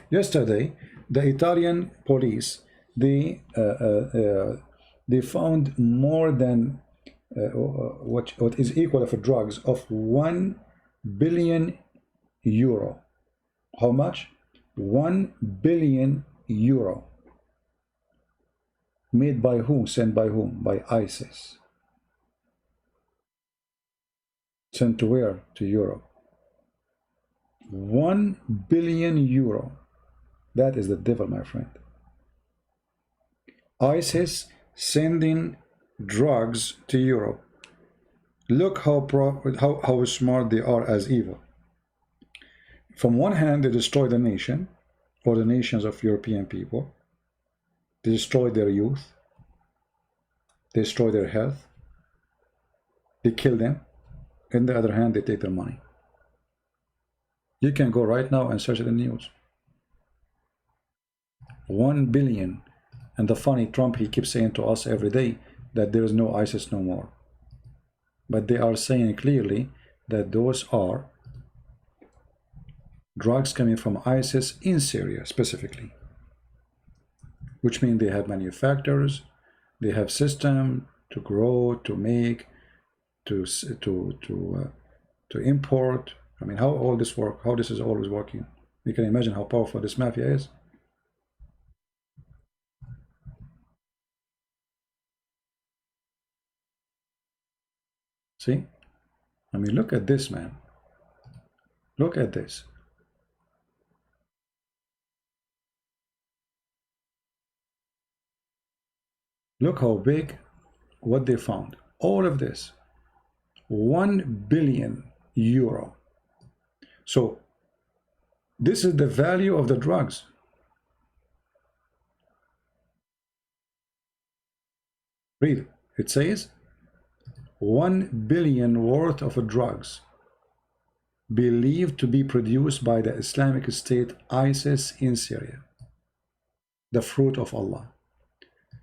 Yesterday, the Italian police, they found more than what is equal of drugs of 1 billion euro. How much? 1 billion euro. Made by whom? Sent by whom? By ISIS. Sent to where? To Europe. 1 billion euro. That is the devil, my friend. ISIS sending drugs to Europe. Look how smart they are as evil. From one hand, they destroy the nation, or the nations of European people. They destroy their youth. They destroy their health. They kill them. On the other hand, they take their money. You can go right now and search the news. 1 billion. And the funny Trump, he keeps saying to us every day that there is no ISIS no more. But they are saying clearly that those are drugs coming from ISIS in Syria specifically. Which means they have manufacturers, they have system to grow, to make, to import. I mean, how all this work, how this is always working. You can imagine how powerful this mafia is. See? I mean, look at this, man. Look at this. Look how big what they found. All of this. 1 billion euro. So this is the value of the drugs. Read. It says 1 billion worth of drugs believed to be produced by the Islamic State ISIS in Syria. The fruit of Allah.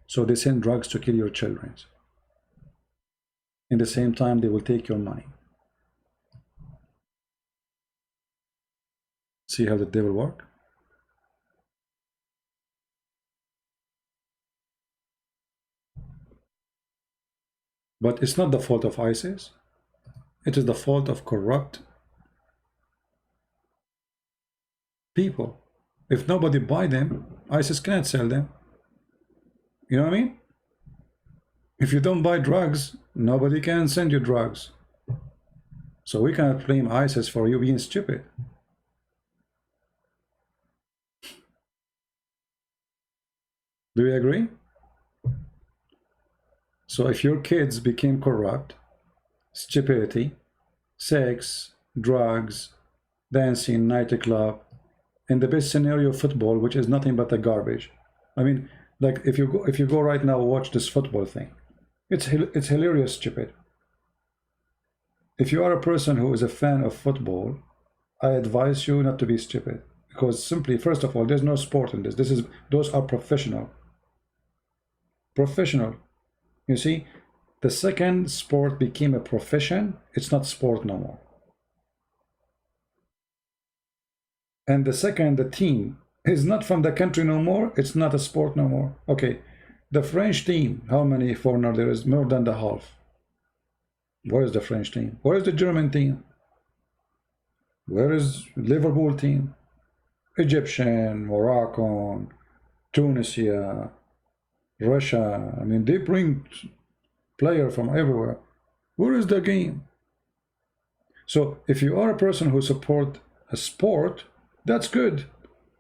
So they send drugs to kill your children. In the same time, they will take your money. See how the devil works? But it's not the fault of ISIS. It is the fault of corrupt people. If nobody buy them, ISIS can't sell them. You know what I mean? If you don't buy drugs, nobody can send you drugs. So we cannot blame ISIS for you being stupid. Do you agree? So if your kids became corrupt, stupidity, sex, drugs, dancing, nightclub, in the best scenario, football, which is nothing but a garbage. I mean, like if you go right now, watch this football thing. It's hilarious, stupid. If you are a person who is a fan of football, I advise you not to be stupid, because simply, first of all, there's no sport in this. Those are professional. Professional. You see, the second sport became a profession, it's not sport no more. And the second, the team is not from the country no more, it's not a sport no more. Okay, the French team, how many foreigners there is? More than the half. Where is the French team? Where is the German team? Where is Liverpool team? Egyptian, Moroccan, Tunisia, Russia. I mean, they bring players from everywhere. Where is the game? So if you are a person who support a sport, that's good.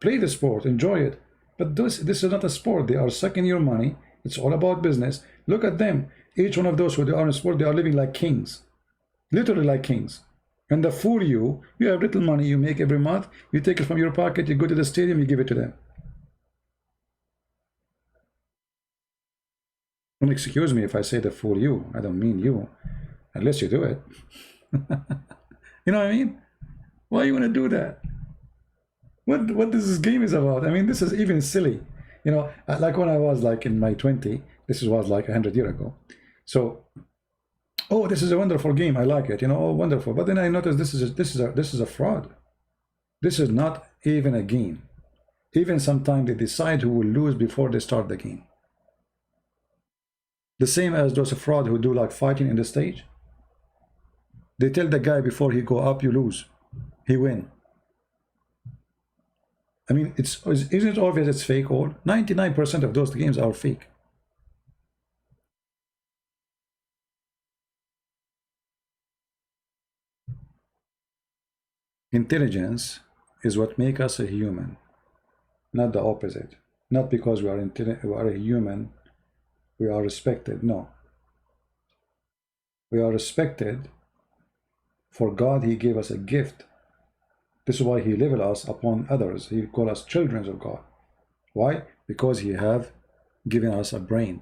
Play the sport, enjoy it. But this is not a sport. They are sucking your money. It's all about business. Look at them. Each one of those who are in sport, they are living like kings. Literally like kings. And they fool you. You have little money you make every month. You take it from your pocket. You go to the stadium. You give it to them. Don't excuse me if I say they fool you. I don't mean you. Unless you do it. You know what I mean? Why you want to do that? What this game is about? I mean, this is even silly. You know, like when I was like in my 20, this was like 100 years ago. So, oh, this is a wonderful game. I like it. You know, oh, wonderful. But then I noticed this is a fraud. This is not even a game. Even sometimes they decide who will lose before they start the game. The same as those fraud who do like fighting in the stage. They tell the guy before he go up, you lose, he win. I mean, isn't it obvious it's fake? All 99% of those games are fake. Intelligence is what makes us a human, not the opposite. Not because we are a human, we are respected. No. We are respected for God. He gave us a gift. This is why he leveled us upon others. He called us children of God. Why? Because he have given us a brain.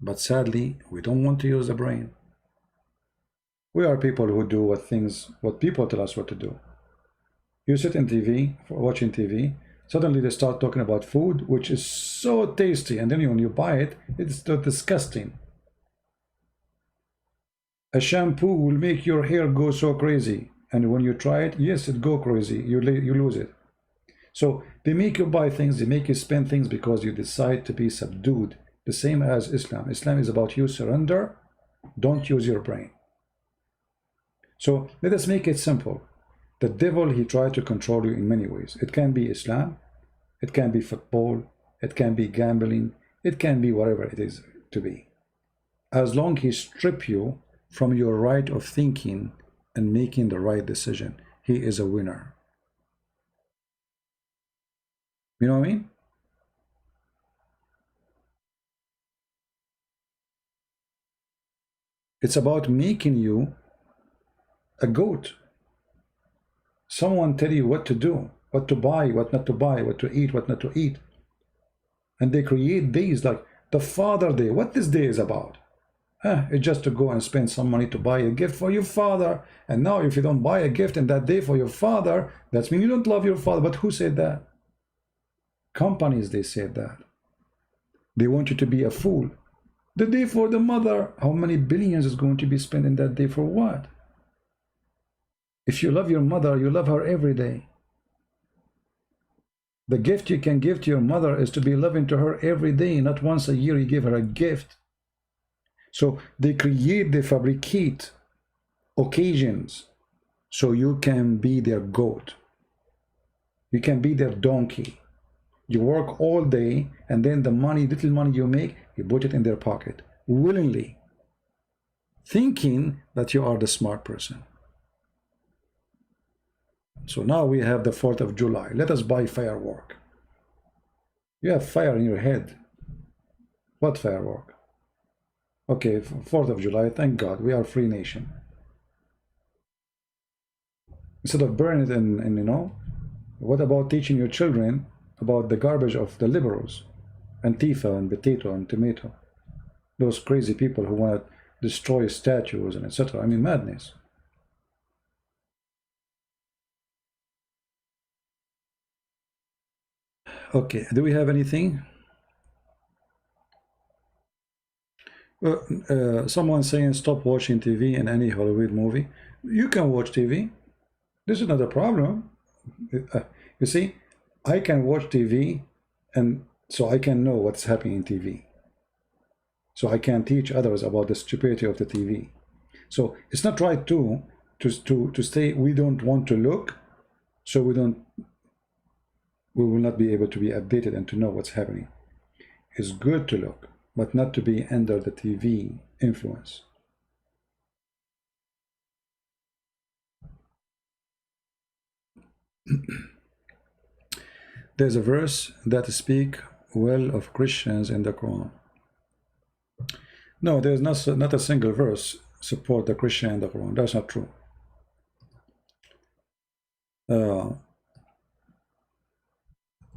But sadly, we don't want to use the brain. We are people who do what people tell us what to do. You sit in TV, watching TV, suddenly they start talking about food, which is so tasty, and then when you buy it, it's so disgusting. A shampoo will make your hair go so crazy, and when you try it, yes, it go crazy, you lose it. So they make you buy things, they make you spend things because you decide to be subdued. The same as Islam. Islam is about you surrender, don't use your brain. So let us make it simple. The devil, he tried to control you in many ways. It can be Islam, it can be football, it can be gambling, it can be whatever it is to be. As long as he strip you from your right of thinking and making the right decision, he is a winner. You know what I mean? It's about making you a goat. Someone tell you what to do, what to buy, what not to buy, what to eat, what not to eat. And they create days like the Father Day. What this day is about? It's just to go and spend some money to buy a gift for your father. And now if you don't buy a gift in that day for your father, that means you don't love your father. But who said that? Companies, they said that. They want you to be a fool. The day for the mother, how many billions is going to be spent in that day for what? If you love your mother, you love her every day. The gift you can give to your mother is to be loving to her every day, not once a year you give her a gift. So they fabricate occasions so you can be their goat. You can be their donkey. You work all day and then the money, little money you make, you put it in their pocket willingly, thinking that you are the smart person. So now we have the 4th of July. Let us buy firework. You have fire in your head. What firework? Okay, 4th of July, thank God, we are a free nation. Instead of burning it and you know, what about teaching your children about the garbage of the liberals, Antifa and potato and tomato, those crazy people who want to destroy statues and etc. I mean, madness. Okay, do we have anything? Someone saying stop watching TV in any Hollywood movie. You can watch TV. This is not a problem. You see, I can watch TV, and so I can know what's happening in TV. So I can teach others about the stupidity of the TV. So it's not right to say we don't want to look, so we will not be able to be updated and to know what's happening. It's good to look, but not to be under the TV influence. There's a verse that speaks well of Christians in the Quran. No, there's not a single verse support the Christian in the Quran. That's not true.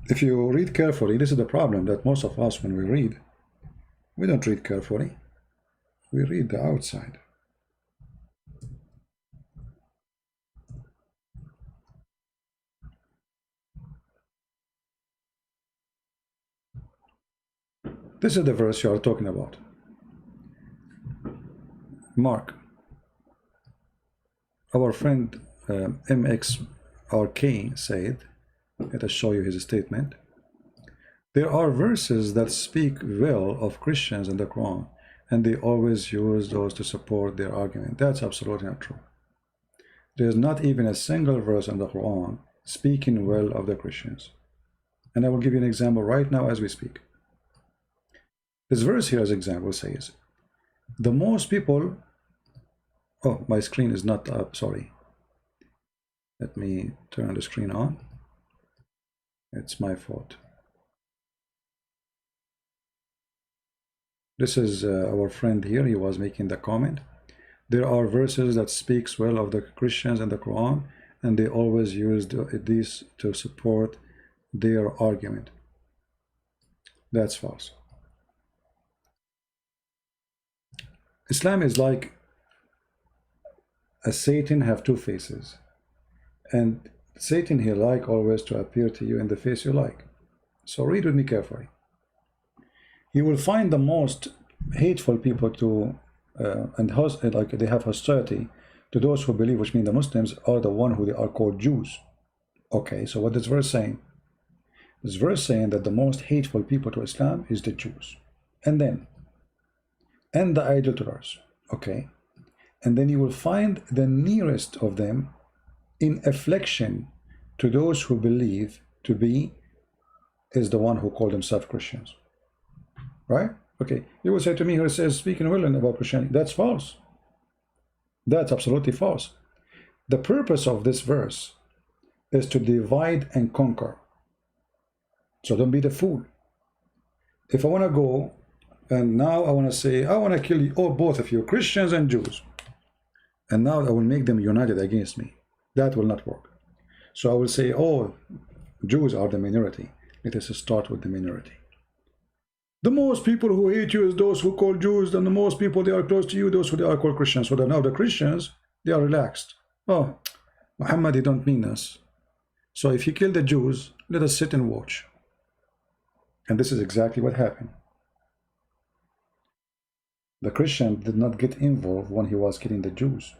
If you read carefully, this is the problem that most of us, when we read, we don't read carefully. We read the outside. This is the verse you are talking about. Mark, our friend MX RK said, let us show you his statement. There are verses that speak well of Christians in the Quran, and they always use those to support their argument. That's absolutely not true. There is not even a single verse in the Quran speaking well of the Christians. And I will give you an example right now as we speak. This verse here as example says, the most people, oh, my screen is not up, sorry. Let me turn the screen on. It's my fault. This is our friend here, he was making the comment. There are verses that speaks well of the Christians in the Quran, and they always use these to support their argument. That's false. Islam is like a Satan have two faces, and Satan he like always to appear to you in the face you like. So read with me carefully. You will find the most hateful people to like they have hostility to those who believe, which means the Muslims are the one who they are called Jews. Okay, so what this verse saying? This verse saying that the most hateful people to Islam is the Jews, and the idolaters. Okay, and then you will find the nearest of them in affliction to those who believe to be is the one who call themselves Christians. Right? Okay, you will say to me, here it says speaking well about Christianity. That's false. That's absolutely false. The purpose of this verse is to divide and conquer. So don't be the fool. If I want to go and now I want to say, I want to kill you, oh, both of you, Christians and Jews, and now I will make them united against me, that will not work. So I will say, oh, Jews are the minority. Let us start with the minority. The most people who hate you is those who call Jews, and the most people they are close to you, those who they are called Christians. So that now the Christians, they are relaxed. Oh, Muhammad, he don't mean us. So if you kill the Jews, let us sit and watch. And this is exactly what happened. The Christian did not get involved when he was killing the Jews.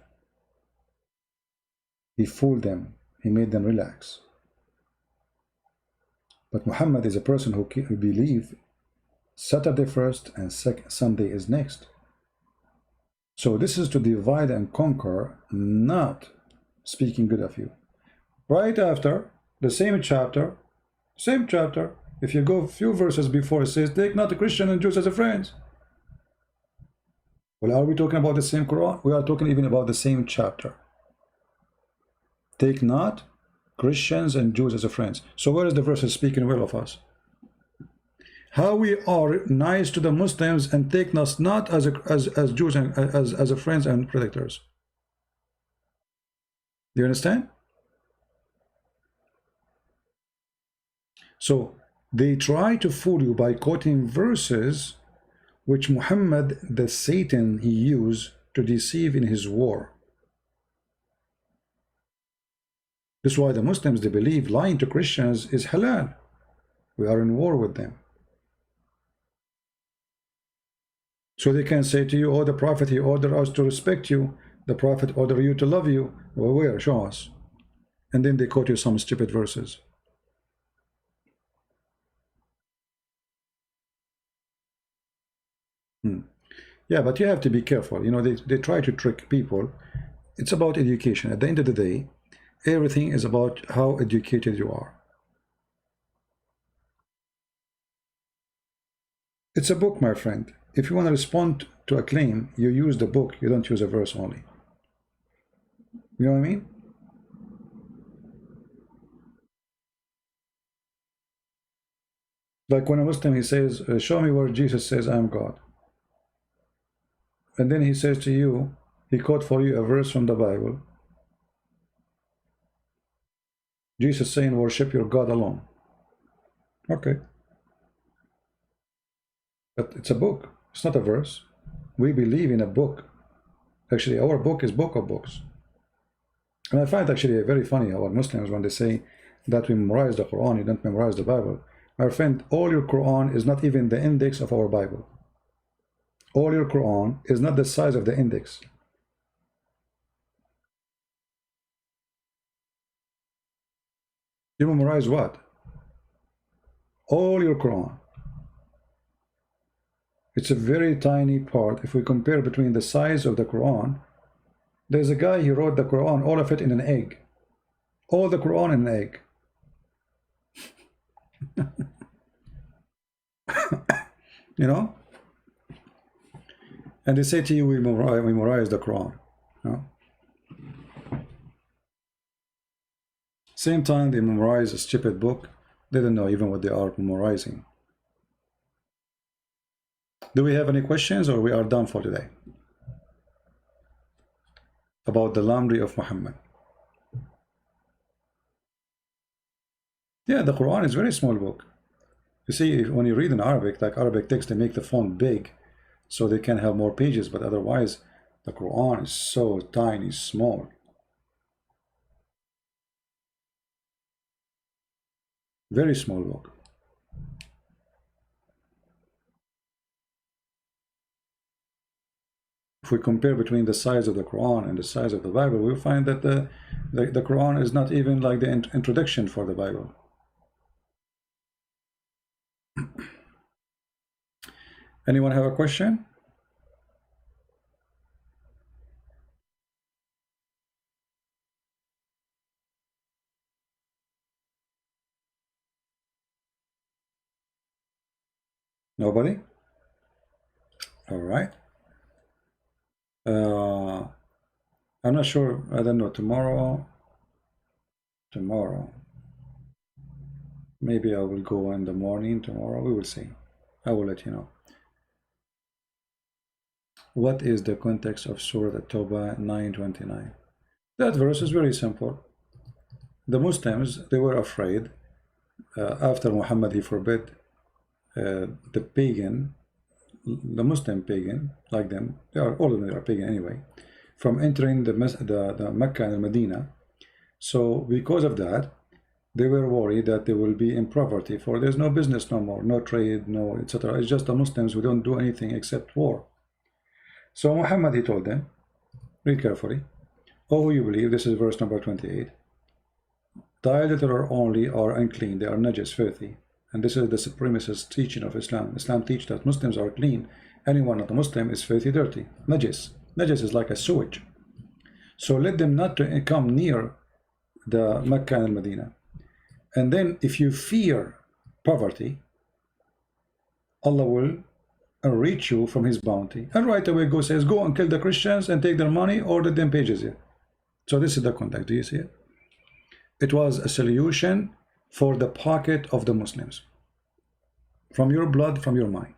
He fooled them. He made them relax. But Muhammad is a person who believes Saturday first and Sunday is next. So this is to divide and conquer, not speaking good of you. Right after the same chapter, if you go a few verses before, it says, take not the Christian and Jews as a friends. Well, are we talking about the same Quran? We are talking even about the same chapter. Take not Christians and Jews as a friends. So where is the verse speaking well of us? How we are nice to the Muslims and take us not as Jews and as a friends and protectors. Do you understand? So they try to fool you by quoting verses which Muhammad, the Satan, he used to deceive in his war. This is why the Muslims, they believe lying to Christians is halal. We are in war with them. So they can say to you, oh, the Prophet, he ordered us to respect you. The Prophet ordered you to love you. Well, where? Show us. And then they quote you some stupid verses. Yeah, but you have to be careful. You know, they try to trick people. It's about education. At the end of the day, everything is about how educated you are. It's a book, my friend. If you want to respond to a claim, you use the book. You don't use a verse only. You know what I mean? Like when a Muslim, he says, show me where Jesus says, I am God. And then he says to you, he quote for you a verse from the Bible. Jesus saying, worship your God alone. Okay. But it's a book. It's not a verse. We believe in a book. Actually, our book is book of books. And I find actually very funny how Muslims, when they say that we memorize the Quran, you don't memorize the Bible. My friend, all your Quran is not even the index of our Bible. All your Quran is not the size of the index. You memorize what? All your Quran. It's a very tiny part. If we compare between the size of the Quran, there's a guy, he wrote the Quran, all of it in an egg. All the Quran in an egg. You know? And they say to you, we memorize the Quran. You know? Same time they memorize a stupid book. They don't know even what they are memorizing. Do we have any questions, or we are done for today? About the laundry of Muhammad. Yeah, the Quran is a very small book. You see, when you read in Arabic, like Arabic text, they make the font big so they can have more pages, but otherwise the Quran is so tiny, small. Very small book. If we compare between the size of the Quran and the size of the Bible, we'll find that the Quran is not even like the introduction for the Bible. Anyone have a question? Nobody? All right. I'm not sure. I don't know. Tomorrow. Maybe I will go in the morning tomorrow. We will see. I will let you know. What is the context of Surah At-Tawbah 9:29? That verse is very simple. The Muslims, they were afraid after Muhammad, he forbid the pagan, the Muslim pagan, like them, they are all of them are pagan anyway, from entering the Mecca and Medina. So because of that, they were worried that they will be in poverty, for there's no business no more, no trade, no etc. It's just the Muslims who don't do anything except war. So Muhammad, he told them, read carefully, "Oh, who you believe," this is verse number 28, "thy little only are unclean, they are najis, filthy." And this is the supremacist teaching of Islam. Islam teaches that Muslims are clean. Anyone not a Muslim is filthy, dirty. Najis. Najis is like a sewage. So let them not to come near the Mecca and Medina. And then if you fear poverty, Allah will enrich you from his bounty. And right away God says, go and kill the Christians and take their money, or let them pages you. So this is the context. Do you see it? It was a solution for the pocket of the Muslims. From your blood, from your mind.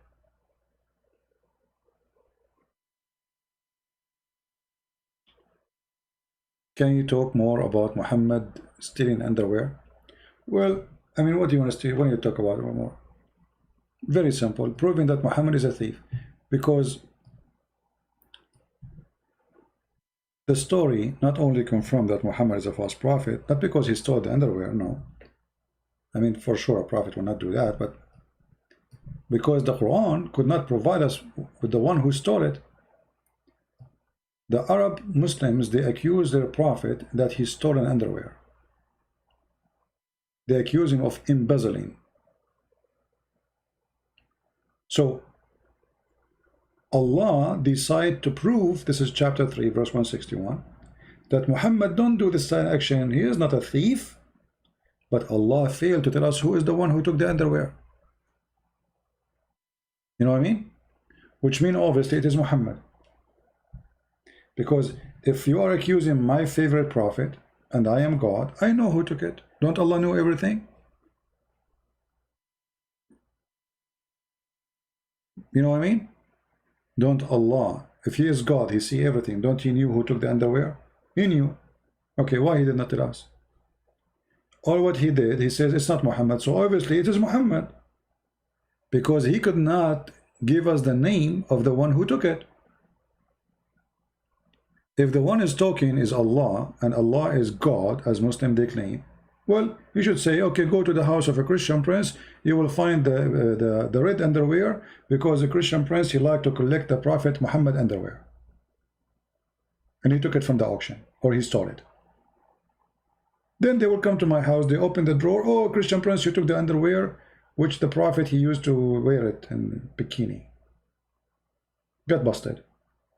Can you talk more about Muhammad stealing underwear? Well, I mean, what do you want to steal? What do you talk about more? Very simple, proving that Muhammad is a thief. Because the story not only confirmed that Muhammad is a false prophet, not because he stole the underwear, no. I mean, for sure a prophet will not do that, but because the Quran could not provide us with the one who stole it. The Arab Muslims, they accuse their prophet that he stole an underwear. They accuse him of embezzling. So Allah decided to prove, this is chapter 3 verse 161, that Muhammad don't do this kind of action. He is not a thief, but Allah failed to tell us who is the one who took the underwear. You know what I mean? Which means obviously it is Muhammad. Because if you are accusing my favorite prophet and I am God, I know who took it. Don't Allah know everything? You know what I mean? Don't Allah, if he is God, he see everything. Don't he knew who took the underwear? He knew. Okay, why he did not tell us? All what he did, he says it's not Muhammad, so obviously it is Muhammad. Because he could not give us the name of the one who took it. If the one is talking is Allah, and Allah is God, as Muslim they claim, well, you should say, okay, go to the house of a Christian prince, you will find the red underwear, because the Christian prince, he liked to collect the Prophet Muhammad underwear. And he took it from the auction, or he stole it. Then they will come to my house, they open the drawer. Oh, Christian Prince, you took the underwear which the Prophet he used to wear it in bikini. Got busted.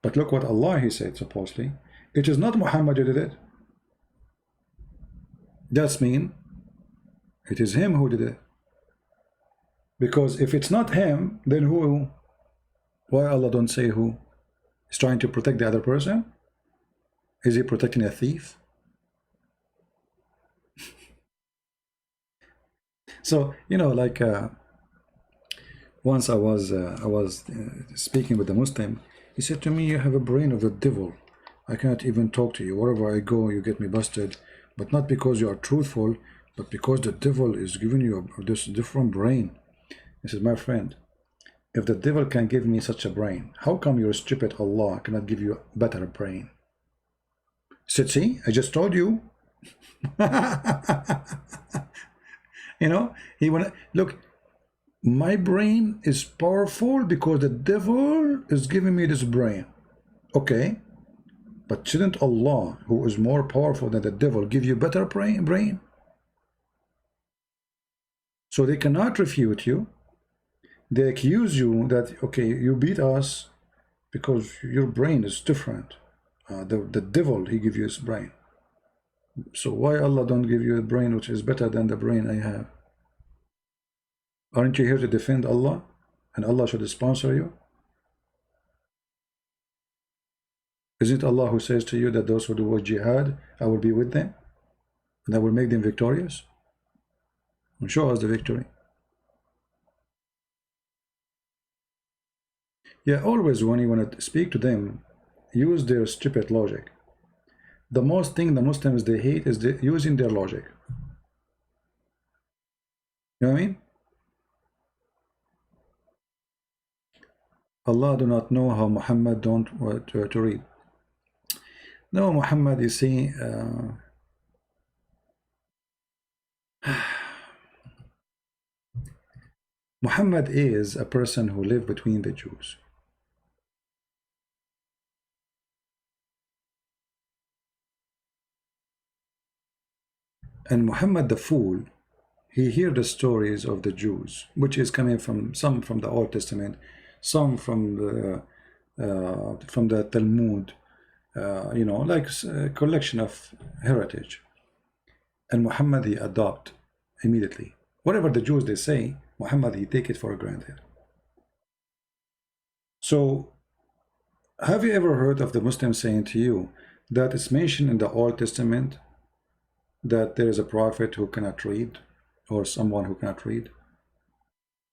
But look what Allah he said, supposedly. It is not Muhammad who did it. That's mean it is him who did it. Because if it's not him, then who? Why Allah don't say who? He's trying to protect the other person? Is he protecting a thief? So, you know, like once I was speaking with a Muslim. He said to me, you have a brain of the devil. I cannot even talk to you. Wherever I go, you get me busted. But not because you are truthful, but because the devil is giving you this different brain. He said, my friend, if the devil can give me such a brain, how come your stupid Allah cannot give you a better brain? He said, see, I just told you. You know, he wanna look. My brain is powerful because the devil is giving me this brain. Okay, but shouldn't Allah, who is more powerful than the devil, give you better brain? So they cannot refute you. They accuse you that, okay, you beat us because your brain is different. The devil, he give you his brain. So why Allah don't give you a brain which is better than the brain I have? Aren't you here to defend Allah? And Allah should sponsor you? Isn't Allah who says to you that those who do jihad, I will be with them and I will make them victorious? And show us the victory. Yeah, always when you want to speak to them, use their stupid logic. The most thing the Muslims they hate is using their logic. You know what I mean? Allah do not know how Muhammad don't want to read. No, Muhammad, you see, Muhammad is a person who lived between the Jews. And Muhammad the fool, he hear the stories of the Jews, which is coming from some from the Old Testament, some from the Talmud, you know, like a collection of heritage. And Muhammad he adopt immediately. Whatever the Jews they say, Muhammad he take it for granted. So have you ever heard of the Muslim saying to you that it's mentioned in the Old Testament that there is a prophet who cannot read, or someone who cannot read?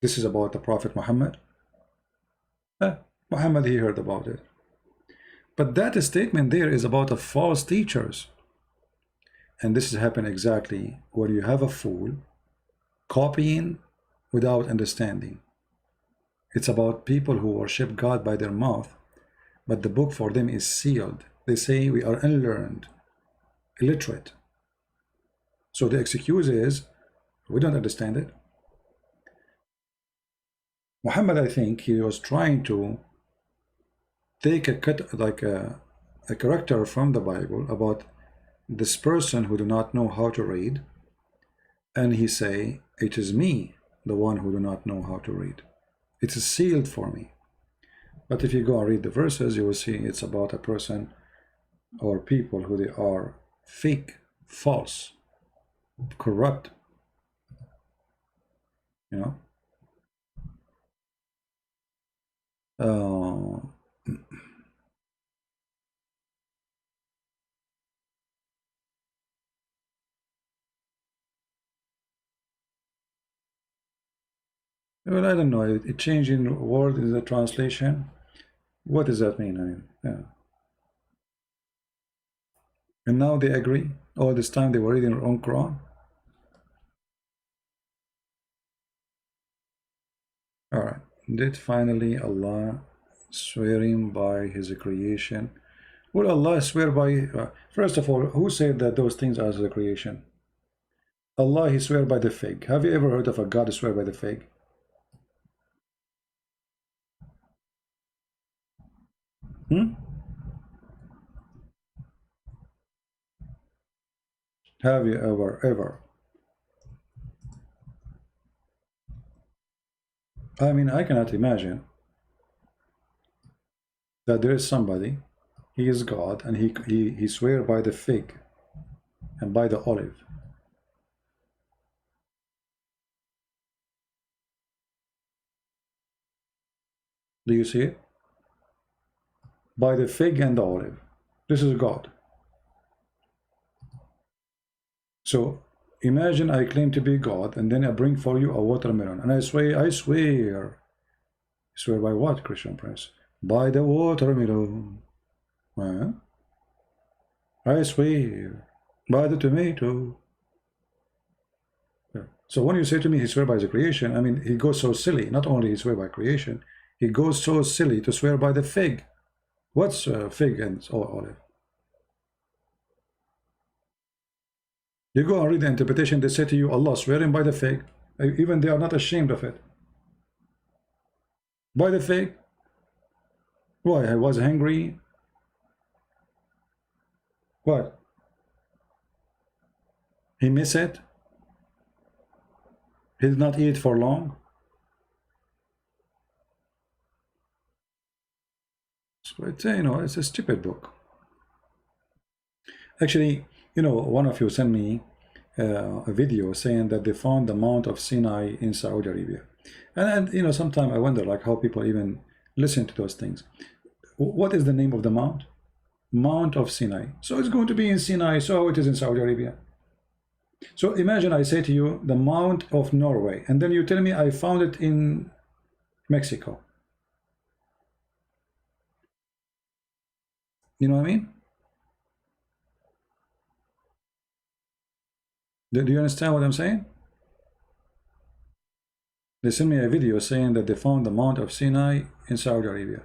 This is about the Prophet Muhammad. Muhammad he heard about it. But that statement there is about the false teachers. And this has happened exactly when you have a fool copying without understanding. It's about people who worship God by their mouth, but the book for them is sealed. They say we are unlearned, illiterate. So the excuse is, we don't understand it. Muhammad, I think he was trying to take a cut, like a character from the Bible about this person who do not know how to read, and he say, it is me, the one who do not know how to read. It is sealed for me. But if you go and read the verses, you will see it's about a person or people who they are fake, false, corrupt, you know. Well, I don't know. It changed in word in the translation. What does that mean? I mean, yeah. And now they agree. All this time they were reading their own Quran. All right. Did finally Allah swearing by His creation? Will Allah swear by? First of all, who said that those things are the creation? Allah, He swear by the fig. Have you ever heard of a God swear by the fig? Hmm? Have you ever? I mean, I cannot imagine that there is somebody, he is God, and he swear by the fig and by the olive. Do you see it? By the fig and the olive. This is God. So imagine I claim to be God, and then I bring for you a watermelon, and I swear by what, Christian Prince? By the watermelon. Huh? I swear by the tomato. Yeah. So when you say to me he swear by the creation, I mean, he goes so silly. Not only he swear by creation, he goes so silly to swear by the fig. What's fig and olive? You go and read the interpretation, they say to you, Allah swearing by the fig. Even they are not ashamed of it. By the fig. Why? I was hungry. What? He miss it? He did not eat for long? So it's, you know, it's a stupid book. Actually, you know, one of you sent me a video saying that they found the Mount of Sinai in Saudi Arabia. And you know, sometimes I wonder like how people even listen to those things. What is the name of the mount? Mount of Sinai. So it's going to be in Sinai, so it is in Saudi Arabia. So imagine I say to you the Mount of Norway, and then you tell me I found it in Mexico. You know what I mean? Do you understand what I'm saying? They sent me a video saying that they found the Mount of Sinai in Saudi Arabia.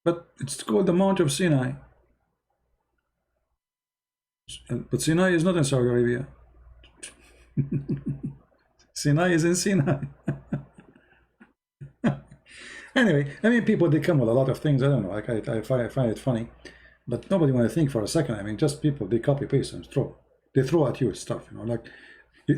But it's called the Mount of Sinai. But Sinai is not in Saudi Arabia. Sinai is in Sinai. Anyway, I mean, people, they come with a lot of things. I don't know. Like I find it funny, but nobody want to think for a second. I mean, just people, they copy paste and throw. They throw at you stuff. You know, like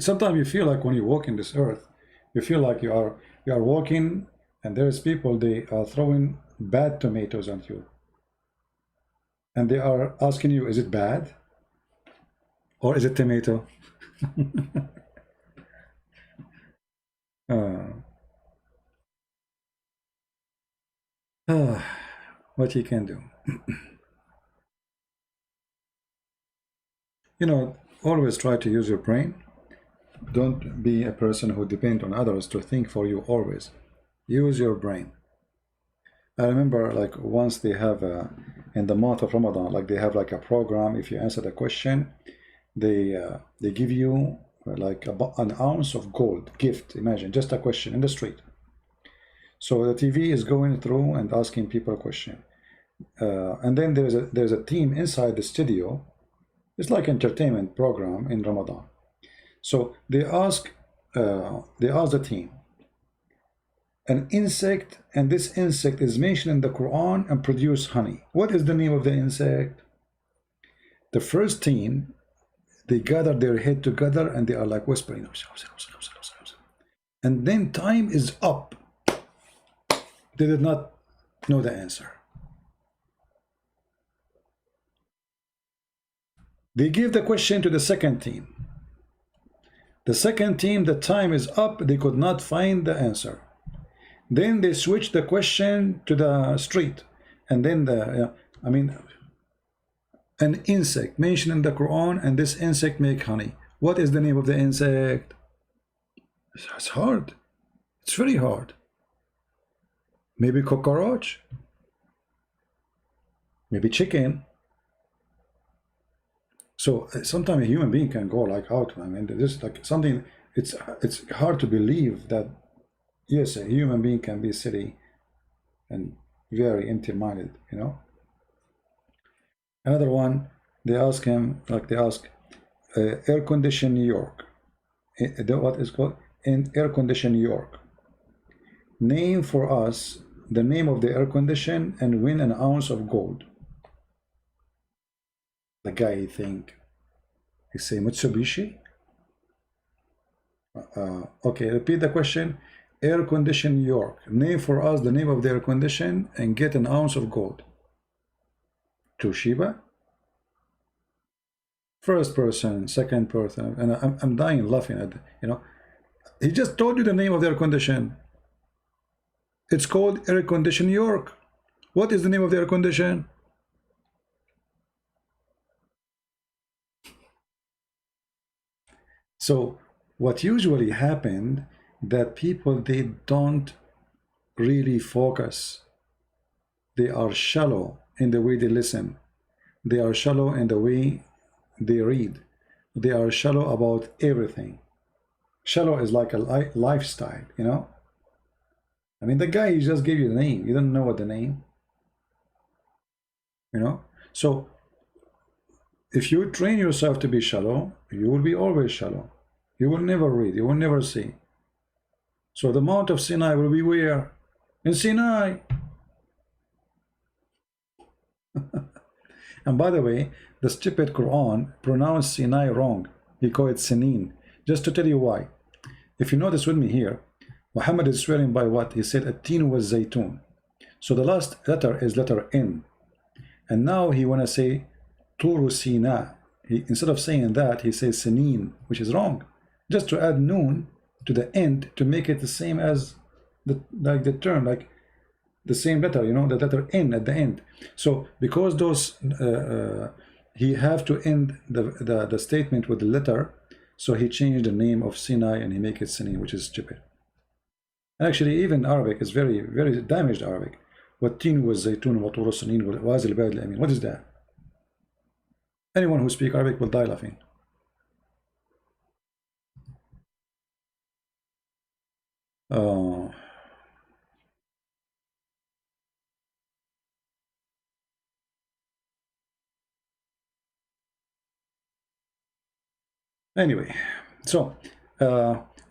sometimes you feel like when you walk in this earth, you feel like you are walking, and there's people, they are throwing bad tomatoes at you, and they are asking you, is it bad or is it tomato? What you can do. You know, always try to use your brain. Don't be a person who depends on others to think for you always. Use your brain. I remember like once they have in the month of Ramadan, like they have like a program. If you answer the question, they give you like an ounce of gold gift. Imagine just a question in the street. So the TV is going through and asking people a question, and then there's a team inside the studio. It's like entertainment program in Ramadan. So they ask the team an insect, and this insect is mentioned in the Quran and produce honey. What is the name of the insect? The first team, they gather their head together and they are like whispering, and then time is up. They did not know the answer. They give the question to the second team. The second team, the time is up, they could not find the answer. Then they switch the question to the street, and then I mean, an insect mentioned in the Quran, and this insect make honey. What is the name of the insect? It's hard. It's very hard. Maybe cockroach, maybe chicken. So sometimes a human being can go like out. I mean, this is like something. It's hard to believe that yes, a human being can be silly and very empty-minded. You know. Another one, they ask him like they ask, air-conditioned New York. What is called in air-conditioned New York. Name for us the name of the air condition and win an ounce of gold. The guy think He say Mitsubishi. Okay, repeat the question. Air condition York. Name for us the name of the air condition and get an ounce of gold. Toshiba. First person, second person, and I'm dying laughing at, you know, he just told you the name of the air condition. It's called air condition York. What is the name of the air condition? So what usually happened that people, they don't really focus. They are shallow in the way they listen. They are shallow in the way they read. They are shallow about everything. Shallow is like a lifestyle, you know. I mean, the guy, he just gave you the name. You don't know what the name, you know. So if you train yourself to be shallow, you will be always shallow. You will never read. You will never see. So the Mount of Sinai will be where? In Sinai. And by the way, the stupid Quran pronounced Sinai wrong. He called it Sinin. Just to tell you why. If you notice with me here, Muhammad is swearing by what? He said At-tin was Zaytun. So the last letter is letter N. And now he want to say Turu Sina. Instead of saying that, he says Sinin, which is wrong. Just to add noon to the end to make it the same as the term, like the same letter, you know, the letter N at the end. So because those he have to end the statement with the letter, so he changed the name of Sinai and he make it Sinin, which is stupid. Actually, even Arabic is very, very damaged Arabic. Wat-tin was Zaytun wa Turu Sinin was al-Balad al-Amin. What is that? Anyone who speaks Arabic will die laughing. Anyway, so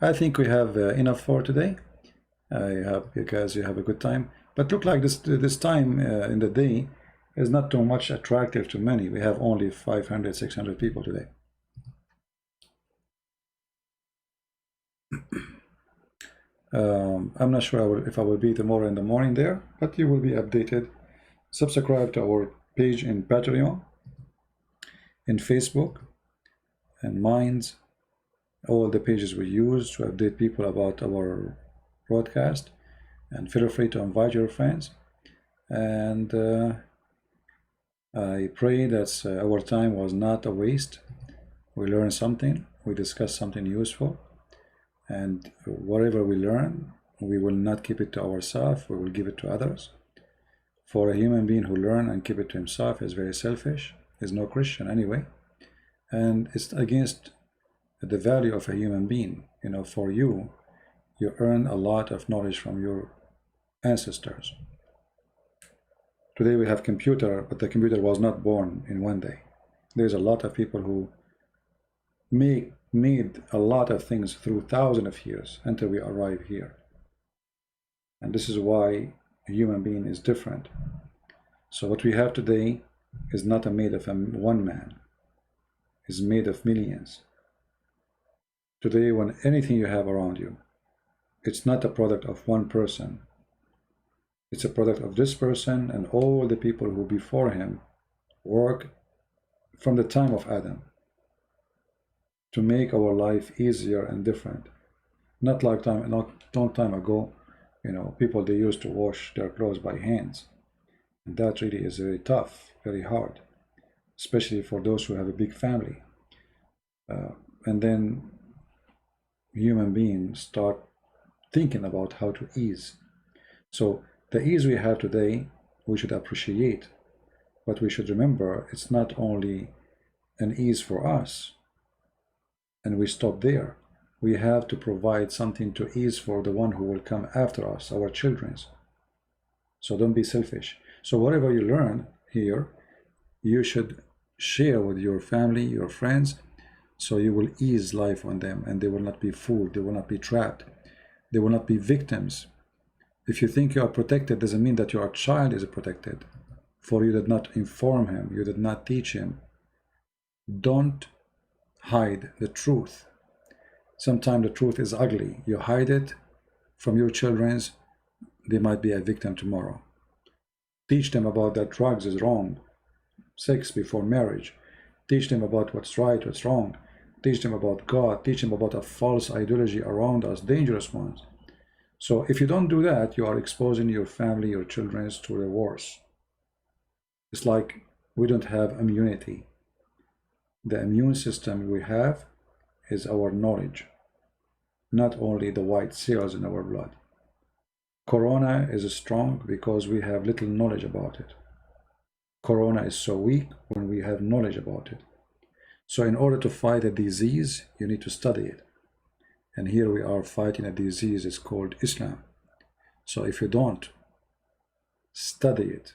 I think we have enough for today. I hope you guys have a good time. But look like this time in the day is not too much attractive to many. We have only 500, 600 people today. I'm not sure if I will be tomorrow in the morning there, but you will be updated. Subscribe to our page in Patreon, in Facebook, and Minds, all the pages we use to update people about our broadcast, and feel free to invite your friends. And I pray that our time was not a waste. We learned something, we discussed something useful, and whatever we learn, we will not keep it to ourselves, we will give it to others. For a human being who learns and keep it to himself is very selfish, is no Christian anyway, and it's against the value of a human being. You know, for you earn a lot of knowledge from your ancestors. Today we have computer, but the computer was not born in one day. There's a lot of people who made a lot of things through thousands of years until we arrive here. And this is why a human being is different. So what we have today is not made of one man. It's made of millions. Today, when anything you have around you, it's not a product of one person. It's a product of this person and all the people who before him work from the time of Adam to make our life easier and different. Not like long time ago, you know, people, they used to wash their clothes by hands. And that really is very tough, very hard, especially for those who have a big family. And then human beings start thinking about how to ease. So the ease we have today, we should appreciate, but we should remember it's not only an ease for us, and we stop there. We have to provide something to ease for the one who will come after us, our children. So don't be selfish. So whatever you learn here, you should share with your family, your friends, so you will ease life on them and they will not be fooled, they will not be trapped, they will not be victims. If you think you are protected, doesn't mean that your child is protected. For you did not inform him, you did not teach him. Don't hide the truth. Sometimes the truth is ugly. You hide it from your children, they might be a victim tomorrow. Teach them about that drugs is wrong, sex before marriage. Teach them about what's right, what's wrong. Teach them about God. Teach them about a false ideology around us, dangerous ones. So if you don't do that, you are exposing your family, your children to the worst. It's like we don't have immunity. The immune system we have is our knowledge, not only the white cells in our blood. Corona is strong because we have little knowledge about it. Corona is so weak when we have knowledge about it. So in order to fight a disease, you need to study it. And here we are fighting a disease, it's called Islam. So if you don't study it,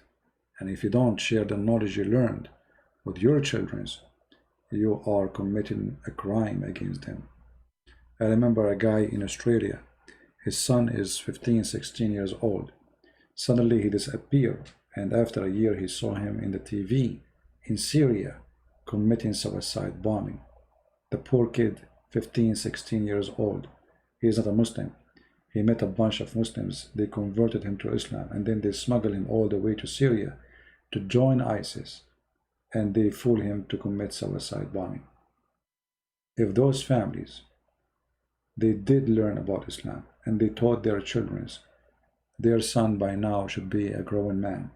and if you don't share the knowledge you learned with your children, you are committing a crime against them. I remember a guy in Australia. His son is 15, 16 years old. Suddenly he disappeared, and after a year he saw him in the TV in Syria committing suicide bombing. The poor kid, 15, 16 years old. He is not a Muslim. He met a bunch of Muslims. They converted him to Islam, and then they smuggled him all the way to Syria to join ISIS, and they fool him to commit suicide bombing. If those families, they did learn about Islam, and they taught their children, their son by now should be a grown man.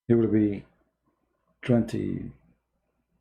He will be 20